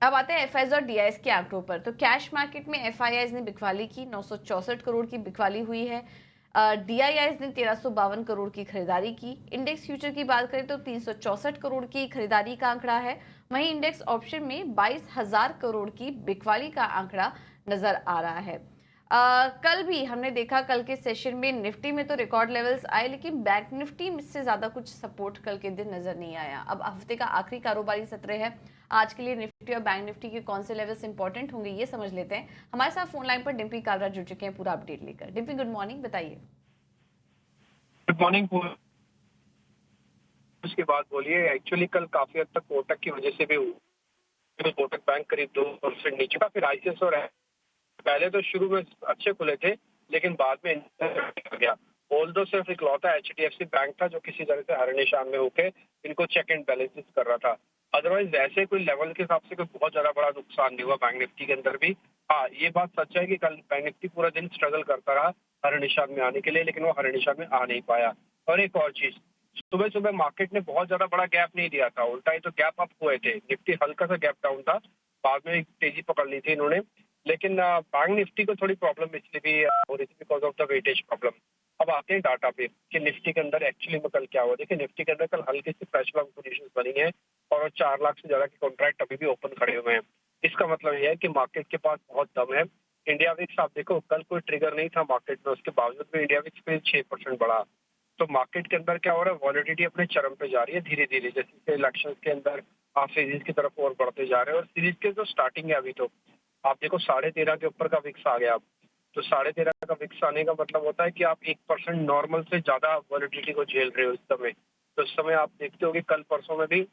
अब आते हैं एफआईज और डीआईएस के आंकड़ों पर। तो कैश मार्केट में एफआईआईज ने बिकवाली की, 964 करोड़ की बिकवाली हुई है। डीआईआईज ने 1352 करोड़ की खरीदारी की। इंडेक्स फ्यूचर की बात करें तो 364 करोड़ की खरीदारी का आंकड़ा है। वहीं इंडेक्स ऑप्शन में 22,000 करोड़ की बिकवाली का आंकड़ा नजर आ रहा है। कल भी हमने देखा, कल के सेशन में निफ्टी में तो रिकॉर्ड लेवल्स आए, लेकिन बैंक निफ्टी से ज्यादा कुछ सपोर्ट कल के दिन नजर नहीं आया। अब हफ्ते का आखिरी कारोबारी सत्र है, आज के लिए निफ्टी और बैंक निफ्टी के कौन से लेवल्स इंपॉर्टेंट होंगे ये समझ लेते हैं। हमारे साथ फोन लाइन पर डिम्पी कालरा जुड़ चुके हैं पूरा अपडेट लेकर। डिम्पी, गुड मॉर्निंग, बताइए। Good morning. उसके बाद बोलिए। एक्चुअली कल काफी हद तक कोटक की वजह से भी हुआ। कोटक बैंक करीब 2% नीचे का, फिर आईसीआईसीआई और पहले तो शुरू में अच्छे खुले थे, लेकिन बाद में आ गया। ऑल्दो सिर्फ इकलौता एचडीएफसी बैंक था जो किसी तरह से हर निशान में होके इनको चेक एंड बैलेंसेस कर रहा था। अदरवाइज वैसे कोई लेवल के हिसाब से कोई बहुत ज्यादा बड़ा नुकसान नहीं हुआ बैंक निफ्टी के अंदर भी। हाँ, ये बात सच है कि कल बैंक निफ्टी पूरा दिन स्ट्रगल करता रहा हर निशान में आने के लिए, लेकिन वो हर निशान में आ नहीं पाया। और एक और चीज, सुबह सुबह मार्केट ने बहुत ज्यादा बड़ा गैप नहीं दिया था, उल्टा ही तो गैप अप हुए थे। निफ्टी हल्का सा गैप डाउन था, बाद में तेजी पकड़ ली थी इन्होंने। लेकिन बैंक निफ्टी को थोड़ी प्रॉब्लम इसलिए भी हो रही थी because of the weightage problem. अब आते हैं डाटा पे कि निफ्टी के अंदर एक्चुअली में कल क्या हुआ। देखिए, निफ्टी के अंदर कल हल्की सी फ्रेश लॉन्ग पोजीशन बनी है और 4 लाख से ज्यादा के कॉन्ट्रैक्ट अभी भी ओपन खड़े हुए हैं। इसका मतलब यह है कि मार्केट के पास बहुत दम है। इंडिया विक्स आप देखो, कल कोई ट्रिगर नहीं था मार्केट में, उसके बावजूद भी इंडिया विक्स पे 6% बढ़ा। तो मार्केट के अंदर क्या हो रहा है, वॉलिडिटी अपने चरम पे जा रही है धीरे धीरे, जैसे इलेक्शन के अंदर आप सीरीज की तरफ और बढ़ते जा रहे हैं। और सीरीज के जो स्टार्टिंग है अभी तो आप देखो 13.5 के ऊपर का विक्स आ गया। अब तो 13.5 का विक्स आने का मतलब होता है कि आप 1% नॉर्मल से ज्यादा वॉलिडिटी को झेल रहे हो इस समय। तो इस समय आप देखते हो कि कल परसों में भी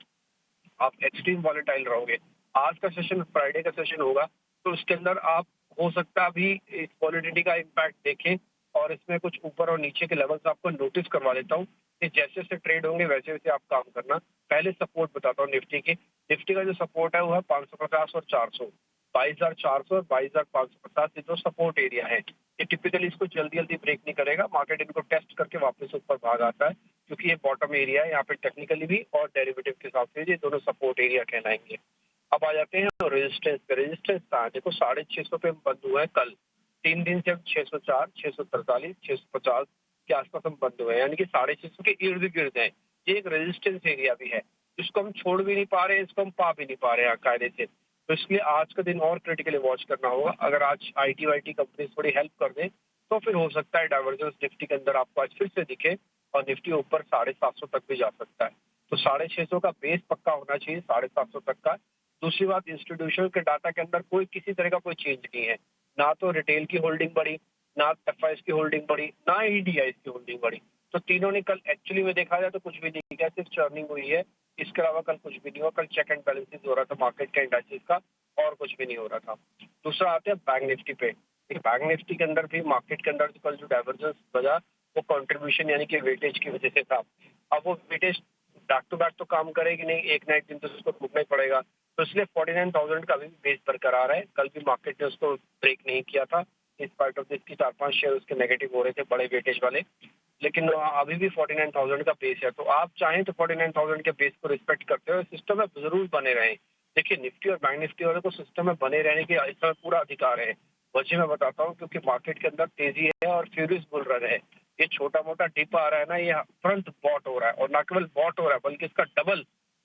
आप एक्सट्रीम वॉलेटाइल रहोगे। आज का सेशन फ्राइडे का सेशन होगा, तो उसके अंदर आप हो सकता है अभी इस वॉलिडिटी का इम्पैक्ट देखें और इसमें कुछ ऊपर और नीचे के लेवल्स आपको नोटिस करवा देता हूँ कि जैसे जैसे ट्रेड होंगे वैसे वैसे आप काम करना। पहले सपोर्ट बताता हूँ निफ्टी की। निफ्टी का जो सपोर्ट है वो है 550 और 400। 22,400 और 22,550 ये जो सपोर्ट एरिया है, ये टिपिकली इसको जल्दी जल्दी ब्रेक नहीं करेगा। मार्केट इनको टेस्ट करके वापस ऊपर भाग आता है, क्योंकि ये बॉटम एरिया है। यहाँ पे टेक्निकली भी और डेरिवेटिव के हिसाब से ये दोनों सपोर्ट एरिया कहलाएंगे। अब आ जाते हैं रेजिस्टेंस पे। रेजिस्टेंस कहाँ, देखो 650 पे बंद हुआ है कल। 3 दिन से हम 604, 643, 650 के आसपास हम बंद हुए हैं, यानी कि 650 के इर्द गिर्द है। ये एक रेजिस्टेंस एरिया भी है, इसको हम छोड़ भी नहीं पा रहे हैं, इसको हम पा भी नहीं पा रहे हैं कायदे से। तो इसलिए आज का दिन और क्रिटिकली वॉच करना होगा। अगर आज आईटी वाईटी कंपनी थोड़ी हेल्प कर दें तो फिर हो सकता है डाइवर्जेंस निफ्टी के अंदर आपको आज फिर से दिखे और निफ्टी ऊपर 750 तक भी जा सकता है। तो 650 का बेस पक्का होना चाहिए 750 तक का। दूसरी बात, इंस्टीट्यूशन के डाटा के अंदर कोई किसी तरह का कोई चेंज नहीं है। ना तो रिटेल की होल्डिंग बढ़ी, ना एफआईएस की होल्डिंग बढ़ी, ना ही डीआईएस की होल्डिंग बढ़ी। तो तीनों ने कल एक्चुअली में देखा जाए तो कुछ भी नहीं किया, सिर्फ चर्निंग हुई है। इसके अलावा कल कुछ भी नहीं हुआ। कल चेक एंड बैलेंसेस हो रहा था मार्केट के इंडाइसेस का, और कुछ भी नहीं हो रहा था। दूसरा आते हैं बैंक निफ्टी पे। बैंक निफ्टी के अंदर भी मार्केट के अंदर कल जो डाइवर्जेंस बजा वो कंट्रीब्यूशन यानी कि वेटेज की वजह से था। अब वो वेटेज बैक टू बैक तो काम करेगी नहीं, एक ना एक दिन तो उसको रुकना ही पड़ेगा। तो इसलिए 49,000 का अभी भी बेस बरकरार है। कल भी मार्केट ने उसको ब्रेक नहीं किया था, इस पार्ट ऑफ दिस की 4-5 शेयर उसके नेगेटिव हो रहे थे बड़े वेटेज वाले। लेकिन अभी भी 49,000 का बेस है, तो आप चाहें तो 49,000 के बेस को रिस्पेक्ट करते हुए सिस्टम में जरूर बने रहें। देखिए, निफ्टी और बैंक निफ्टी वाले को सिस्टम में बने रहने के इस समय पूरा अधिकार है। वजह मैं बताता हूँ, क्योंकि मार्केट के अंदर तेजी है और फ्यूरियस बुल रन है। ये छोटा मोटा डिप आ रहा है ना, ये तुरंत बॉट हो रहा है, और ना केवल बॉट हो रहा है बल्कि इसका डबल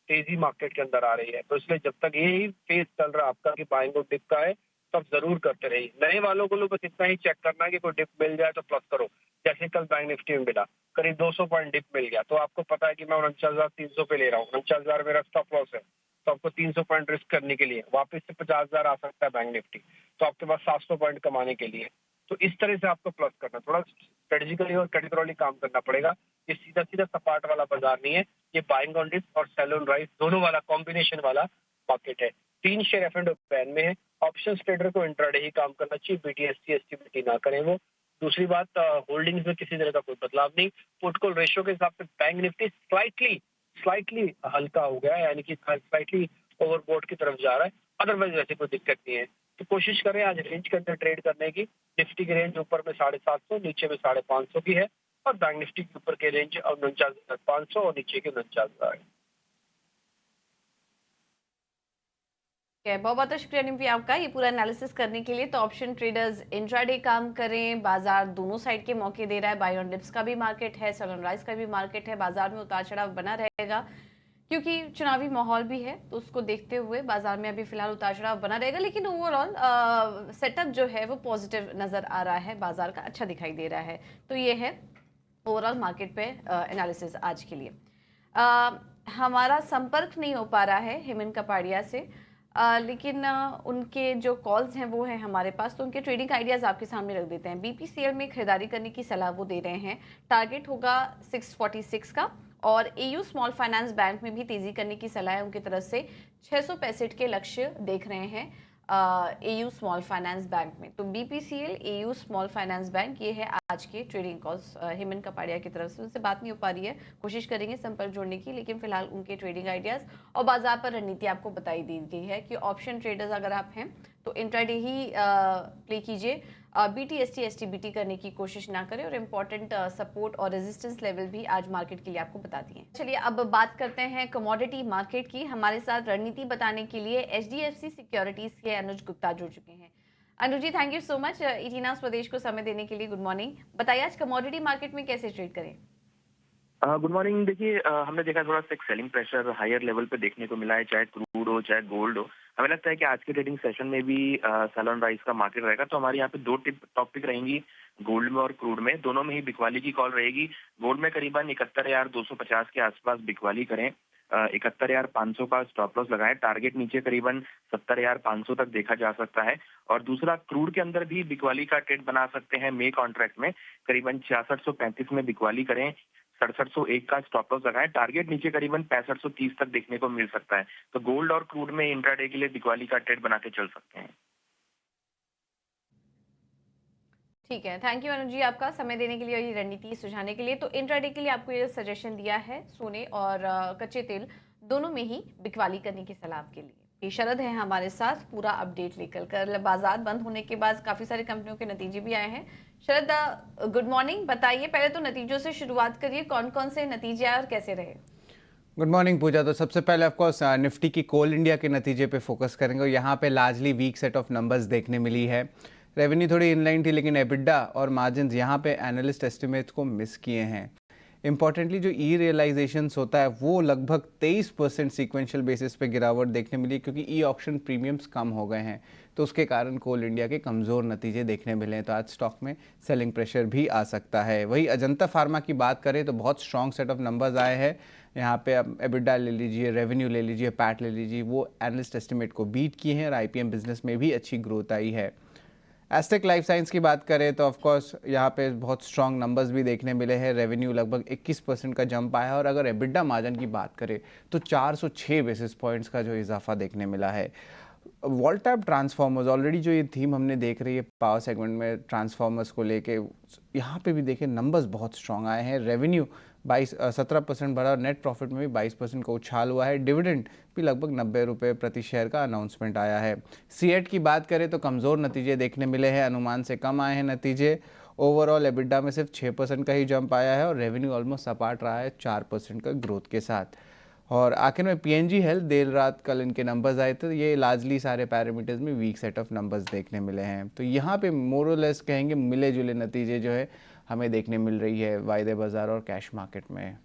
तेजी मार्केट के अंदर आ रही है। तो इसलिए जब तक यही फेज चल रहा है आपका कि बाइंग और डिप का है, तो आप जरूर करते रहिए। नए वालों को बस इतना ही चेक करना है कि कोई डिप मिल जाए तो प्लस करो। जैसे कल बैंक निफ्टी में मिला, करीब 200 पॉइंट डिप मिल गया, तो आपको पता है कि मैं 49,300 पे ले रहा हूँ, 49,000 मेरा स्टॉप लॉस है। तो आपको 300 पॉइंट रिस्क करने के लिए वापस से 50,000 आ सकता है बैंक निफ्टी, तो आपके पास 700 पॉइंट कमाने के लिए। तो इस तरह से आपको प्लस करना, थोड़ा स्ट्रेटेजिकली और कैटेगोरिकली काम करना पड़ेगा। ये सीधा सीधा सपाट वाला बाजार नहीं है, ये बाइंग ऑन डिप और सेल ऑन राइज दोनों वाला कॉम्बिनेशन वाला मार्केट है। 3 शेयर एफ एंड पैन में है। ऑप्शन ट्रेडर को इंट्राडे ही काम करना चाहिए, बीटीएससी एसटीबीटी ना करें वो। दूसरी बात, होल्डिंग्स में किसी तरह का कोई बदलाव नहीं। पुटकॉल रेशियो के हिसाब से बैंक निफ्टी स्लाइटली स्लाइटली हल्का हो गया है, यानी कि स्लाइटली ओवरबोट की तरफ जा रहा है। अदरवाइज वैसे कोई दिक्कत नहीं है। तो कोशिश करें आज रेंज के अंदर ट्रेड करने की। निफ्टी की रेंज ऊपर में 750, नीचे में 550 की है, और बैंक निफ्टी के ऊपर के रेंज 49,500 और नीचे के 49,000 है। बहुत बहुत शुक्रिया निम्फी आपका ये पूरा एनालिसिस करने के लिए। तो ऑप्शन ट्रेडर्स इंट्राडे काम करें, बाजार दोनों साइड के मौके दे रहा है, बाय ऑन डिप्स का भी मार्केट है, सेल ऑन राइज का भी मार्केट है, बाजार में उतार चढ़ाव बना रहेगा क्योंकि चुनावी माहौल भी है, तो उसको देखते हुए बाजार में अभी फिलहाल उतार चढ़ाव बना रहेगा, लेकिन ओवरऑल सेटअप जो है वो पॉजिटिव नजर आ रहा है, बाजार का अच्छा दिखाई दे रहा है। तो ये है ओवरऑल मार्केट पे एनालिसिस आज के लिए। हमारा संपर्क नहीं हो पा रहा है हेमंत कपाड़िया से, लेकिन उनके जो कॉल्स हैं वो हैं हमारे पास, तो उनके ट्रेडिंग आइडियाज़ आपके सामने रख देते हैं। बीपीसीएल में खरीदारी करने की सलाह वो दे रहे हैं, टारगेट होगा 646 का, और एयू स्मॉल फाइनेंस बैंक में भी तेज़ी करने की सलाह है उनकी तरफ से, 665 के लक्ष्य देख रहे हैं एयू स्मॉल फाइनेंस बैंक में। तो BPCL, AU small finance bank, ये है आज के ट्रेडिंग कॉल्स हेमंत कपाड़िया की तरफ से। उनसे बात नहीं हो पा रही है, कोशिश करेंगे संपर्क जोड़ने की, लेकिन फिलहाल उनके ट्रेडिंग आइडियाज और बाजार पर रणनीति आपको बताई दी गई है कि ऑप्शन ट्रेडर्स अगर आप हैं तो इंट्राडे ही प्ले कीजिए, बीटीएसटी एसटीबीटी करने की कोशिश ना करें, और इम्पॉर्टेंट सपोर्ट और रेजिस्टेंस लेवल भी आज मार्केट के लिए आपको बता दिए। चलिए अब बात करते हैं कमोडिटी मार्केट की। हमारे साथ रणनीति बताने के लिए एचडीएफसी सिक्योरिटीज के अनुज गुप्ता जुड़ चुके हैं। अनुज जी, थैंक यू सो मच इटीना स्वदेश को समय देने के लिए। गुड मॉर्निंग, बताइए आज कमोडिटी मार्केट में कैसे ट्रेड करें? Good morning. देखिए, हमने देखा थोड़ा सा एक सेलिंग प्रेशर हायर लेवल पे देखने को मिला है, चाहे क्रूड हो चाहे गोल्ड हो। हमें लगता है कि आज के ट्रेडिंग सेशन में भी सेल ऑन राइज का मार्केट रहेगा। तो हमारे यहाँ पे दो टॉपिक रहेंगी, गोल्ड में और क्रूड में, दोनों में ही बिकवाली की कॉल रहेगी। गोल्ड में करीबन 71,250 के आसपास बिकवाली करें, 71,500 का स्टॉप लॉस लगाएं, टारगेट नीचे करीबन 70,500 तक देखा जा सकता है। और दूसरा, क्रूड के अंदर भी बिकवाली का ट्रेड बना सकते हैं। मे कॉन्ट्रैक्ट में करीबन 6635 में बिकवाली करें, 6701 का स्टॉप लॉस लगाएं, टारगेट नीचे करीबन 6530 तक देखने को मिल सकता है। तो गोल्ड और क्रूड में इंट्राडे के लिए बिकवाली का ट्रेड बना के चल सकते हैं। ठीक है, थैंक यू अनुज जी आपका समय देने के लिए और ये रणनीति सुझाने के लिए। तो इंट्राडे के लिए आपको ये सजेशन दिया है, सोने और कच्चे तेल दोनों में ही बिकवाली करने की सलाह आपके लिए। ये शरद है हमारे साथ पूरा अपडेट लेकर। कल बाजार बंद होने के बाद काफी सारी कंपनियों के नतीजे भी आए हैं। शरद, गुड मॉर्निंग, बताइए पहले तो नतीजों से शुरुआत करिए, कौन कौन से नतीजे आए और कैसे रहे? गुड मॉर्निंग पूजा। तो सबसे पहले ऑफकोर्स निफ्टी की कोल इंडिया के नतीजे पे फोकस करेंगे, और यहाँ पे largely weak set of numbers देखने मिली है। रेवेन्यू थोड़ी इनलाइन थी, लेकिन एबिडा और मार्जिन्स यहाँ पे एनालिस्ट एस्टिमेट्स को मिस किए हैं। इंपॉर्टेंटली जो ई रियलाइजेशंस होता है वो लगभग 23% सीक्वेंशियल बेसिस पे गिरावट देखने मिली, क्योंकि ई ऑक्शन प्रीमियम्स कम हो गए हैं, तो उसके कारण कोल इंडिया के कमज़ोर नतीजे देखने मिले हैं। तो आज स्टॉक में सेलिंग प्रेशर भी आ सकता है। वही अजंता फार्मा की बात करें तो बहुत स्ट्रॉन्ग सेट ऑफ नंबर्स आए हैं। यहाँ पे अब एबिडा ले लीजिए, रेवेन्यू ले लीजिए, पैट ले लीजिए, वो एनालिस्ट एस्टिमेट को बीट किए हैं, और आईपीएम बिजनेस में भी अच्छी ग्रोथ आई है। एस्टेक लाइफ साइंस की बात करें तो ऑफकोर्स यहाँ पे बहुत स्ट्रॉन्ग नंबर्स भी देखने मिले हैं। रेवेन्यू लगभग 21% का जंप आया है, और अगर एबिडा मार्जिन की बात करें तो 406 बेसिस पॉइंट्स का जो इजाफा देखने मिला है। वोल्टैप ट्रांसफार्मर्स, ऑलरेडी जो ये थीम हमने देख रही है पावर सेगमेंट में ट्रांसफार्मर्स को लेके, यहाँ पे भी देखें नंबर्स बहुत स्ट्रॉन्ग आए हैं। रेवेन्यू 17% बढ़ा, और नेट प्रॉफिट में भी 22% का उछाल हुआ है। डिविडेंड भी लगभग 90 रुपये प्रति शेयर का अनाउंसमेंट आया है। सीएट की बात करें तो कमज़ोर नतीजे देखने मिले हैं, अनुमान से कम आए हैं नतीजे। ओवरऑल एबिडा में सिर्फ 6% का ही जंप आया है, और रेवेन्यू ऑलमोस्ट सपाट रहा है 4% का ग्रोथ के साथ। और आखिर में पीएनजी हेल्थ, देर रात कल इनके नंबर्स आए थे, ये लार्जली सारे पैरामीटर्स में वीक सेट ऑफ नंबर्स देखने मिले हैं। तो यहाँ पे मोरलेस कहेंगे मिले जुले नतीजे जो है हमें देखने मिल रही है वायदे बाजार और कैश मार्केट में।